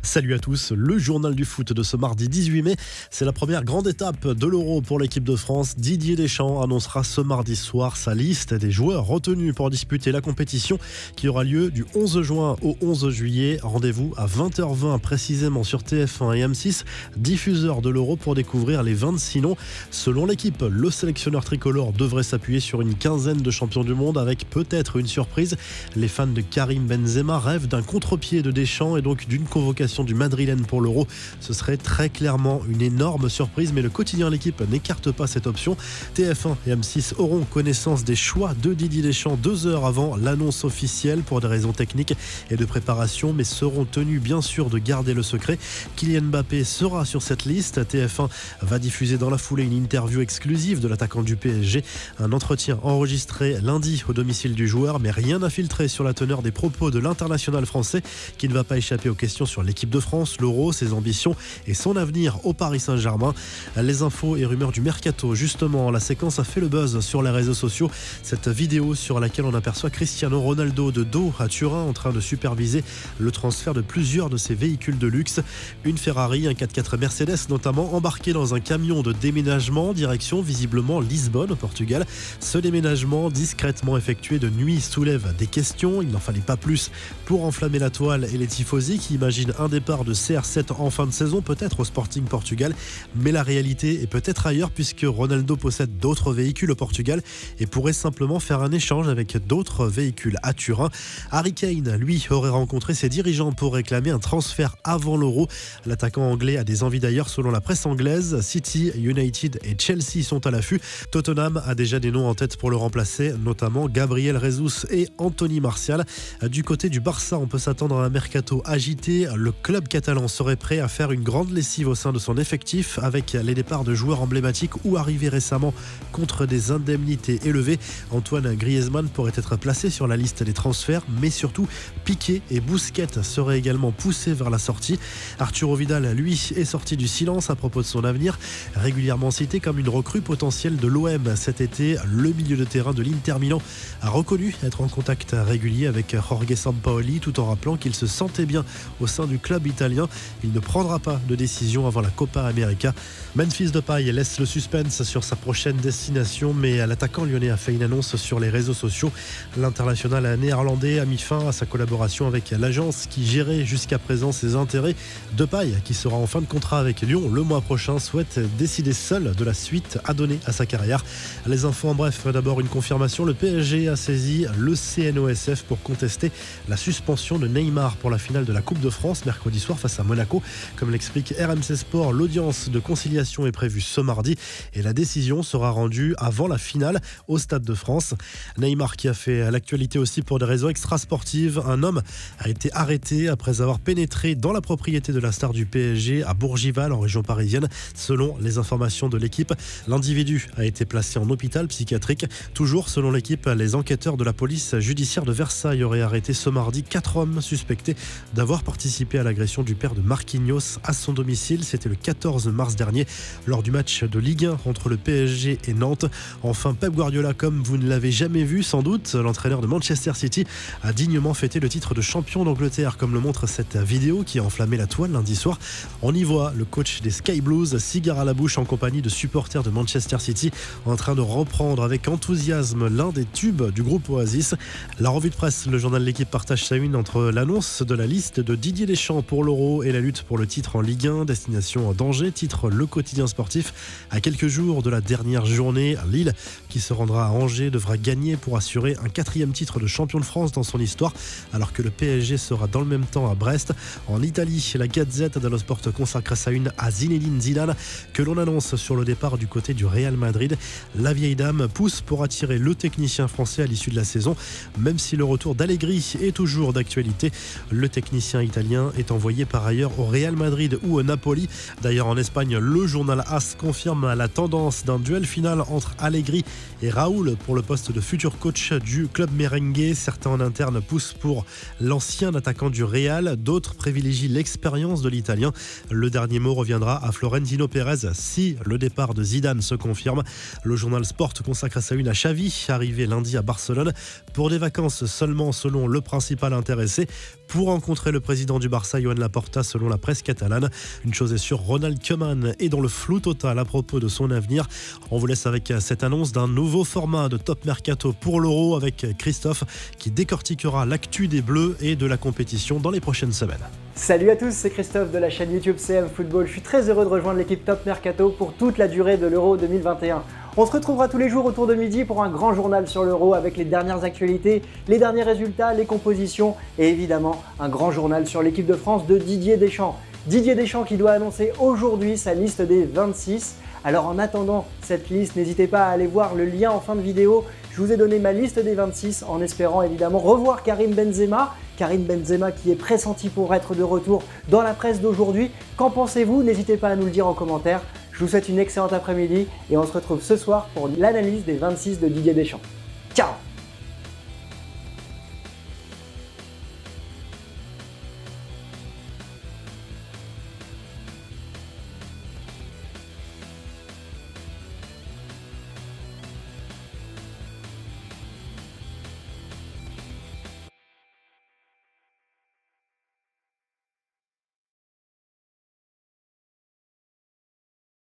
Salut à tous, le journal du foot de ce mardi 18 mai, c'est la première grande étape de l'Euro pour l'équipe de France. Didier Deschamps annoncera ce mardi soir sa liste des joueurs retenus pour disputer la compétition qui aura lieu du 11 juin au 11 juillet. Rendez-vous à 20h20 précisément sur TF1 et M6, diffuseur de l'Euro, pour découvrir les 26 noms. Selon l'équipe, le sélectionneur tricolore devrait s'appuyer sur une quinzaine de champions du monde avec peut-être une surprise. Les fans de Karim Benzema rêvent d'un contre-pied de Deschamps et donc d'une convocation du Madrilène pour l'Euro. Ce serait très clairement une énorme surprise, mais le quotidien L'Équipe n'écarte pas cette option. TF1 et M6 auront connaissance des choix de Didier Deschamps 2 heures avant l'annonce officielle pour des raisons techniques et de préparation, mais seront tenus bien sûr de garder le secret. Kylian Mbappé sera sur cette liste. TF1 va diffuser dans la foulée une interview exclusive de l'attaquant du PSG, un entretien enregistré lundi au domicile du joueur, mais rien n'a filtré sur la teneur des propos de l'international français qui ne va pas échapper aux questions sur l'équipe de France, l'Euro, ses ambitions et son avenir au Paris Saint-Germain. Les infos et rumeurs du mercato, justement, la séquence a fait le buzz sur les réseaux sociaux. Cette vidéo sur laquelle on aperçoit Cristiano Ronaldo de dos à Turin en train de superviser le transfert de plusieurs de ses véhicules de luxe. Une Ferrari, un 4x4 Mercedes notamment, embarqué dans un camion de déménagement, direction visiblement Lisbonne au Portugal. Ce déménagement discrètement effectué de nuit soulève des questions. Il n'en fallait pas plus pour enflammer la toile et les tifosi qui imaginent un départ de CR7 en fin de saison, peut-être au Sporting Portugal, mais la réalité est peut-être ailleurs puisque Ronaldo possède d'autres véhicules au Portugal et pourrait simplement faire un échange avec d'autres véhicules à Turin. Harry Kane, lui, aurait rencontré ses dirigeants pour réclamer un transfert avant l'Euro. L'attaquant anglais a des envies d'ailleurs selon la presse anglaise. City, United et Chelsea sont à l'affût. Tottenham a déjà des noms en tête pour le remplacer, notamment Gabriel Jesus et Anthony Martial. Du côté du Barça, on peut s'attendre à un mercato agité. Le club catalan serait prêt à faire une grande lessive au sein de son effectif avec les départs de joueurs emblématiques ou arrivés récemment contre des indemnités élevées. Antoine Griezmann pourrait être placé sur la liste des transferts, mais surtout Piqué et Busquets seraient également poussés vers la sortie. Arturo Vidal, lui, est sorti du silence à propos de son avenir, régulièrement cité comme une recrue potentielle de l'OM cet été. Le milieu de terrain de l'Inter Milan a reconnu être en contact régulier avec Jorge Sampaoli tout en rappelant qu'il se sentait bien au sein du club italien. Il ne prendra pas de décision avant la Copa América. Memphis Depay laisse le suspense sur sa prochaine destination, mais l'attaquant lyonnais a fait une annonce sur les réseaux sociaux. L'international néerlandais a mis fin à sa collaboration avec l'agence qui gérait jusqu'à présent ses intérêts. Depay, qui sera en fin de contrat avec Lyon le mois prochain, souhaite décider seul de la suite à donner à sa carrière. Les infos en bref, d'abord une confirmation, le PSG a saisi le CNOSF pour contester la suspension de Neymar pour la finale de la Coupe de France mercredi soir face à Monaco. Comme l'explique RMC Sport, l'audience de conciliation est prévue ce mardi et la décision sera rendue avant la finale au Stade de France. Neymar qui a fait l'actualité aussi pour des raisons extrasportives. Un homme a été arrêté après avoir pénétré dans la propriété de la star du PSG à Bourgival en région parisienne. Selon les informations de l'équipe, l'individu a été placé en hôpital psychiatrique. Toujours selon l'équipe, les enquêteurs de la police judiciaire de Versailles auraient arrêté ce mardi 4 hommes suspectés d'avoir participé à l'agression du père de Marquinhos à son domicile. C'était le 14 mars dernier lors du match de Ligue 1 entre le PSG et Nantes. Enfin, Pep Guardiola, comme vous ne l'avez jamais vu sans doute, l'entraîneur de Manchester City a dignement fêté le titre de champion d'Angleterre, comme le montre cette vidéo qui a enflammé la toile lundi soir. On y voit le coach des Sky Blues, cigare à la bouche en compagnie de supporters de Manchester City, en train de reprendre avec enthousiasme l'un des tubes du groupe Oasis. La revue de presse, le journal de l'équipe partage sa une entre l'annonce de la liste de Didier Deschamps pour l'Euro et la lutte pour le titre en Ligue 1, destination en danger, titre Le Quotidien Sportif. À quelques jours de la dernière journée, Lille, qui se rendra à Angers, devra gagner pour assurer un 4e titre de champion de France dans son histoire, alors que le PSG sera dans le même temps à Brest. En Italie, la Gazette dello Sport consacre sa une à Zinedine Zidane, que l'on annonce sur le départ du côté du Real Madrid. La vieille dame pousse pour attirer le technicien français à l'issue de la saison, même si le retour d'Allegri est toujours d'actualité. Le technicien italien est envoyé par ailleurs au Real Madrid ou au Napoli. D'ailleurs, en Espagne, le journal AS confirme la tendance d'un duel final entre Allegri et Raúl pour le poste de futur coach du club merengue. Certains en interne poussent pour l'ancien attaquant du Real, d'autres privilégient l'expérience de l'Italien. Le dernier mot reviendra à Florentino Pérez si le départ de Zidane se confirme. Le journal Sport consacre sa une à Xavi, arrivé lundi à Barcelone pour des vacances seulement selon le principal intéressé. Pour rencontrer le président du Barça face à Joan Laporta selon la presse catalane. Une chose est sûre, Ronald Koeman est dans le flou total à propos de son avenir. On vous laisse avec cette annonce d'un nouveau format de Top Mercato pour l'Euro avec Christophe qui décortiquera l'actu des Bleus et de la compétition dans les prochaines semaines. Salut à tous, c'est Christophe de la chaîne YouTube CM Football. Je suis très heureux de rejoindre l'équipe Top Mercato pour toute la durée de l'Euro 2021. On se retrouvera tous les jours autour de midi pour un grand journal sur l'Euro avec les dernières actualités, les derniers résultats, les compositions et évidemment un grand journal sur l'équipe de France de Didier Deschamps. Didier Deschamps qui doit annoncer aujourd'hui sa liste des 26. Alors en attendant cette liste, n'hésitez pas à aller voir le lien en fin de vidéo. Je vous ai donné ma liste des 26 en espérant évidemment revoir Karim Benzema. Karim Benzema qui est pressenti pour être de retour dans la presse d'aujourd'hui. Qu'en pensez-vous? N'hésitez pas à nous le dire en commentaire. Je vous souhaite une excellente après-midi et on se retrouve ce soir pour l'analyse des 26 de Didier Deschamps. Ciao!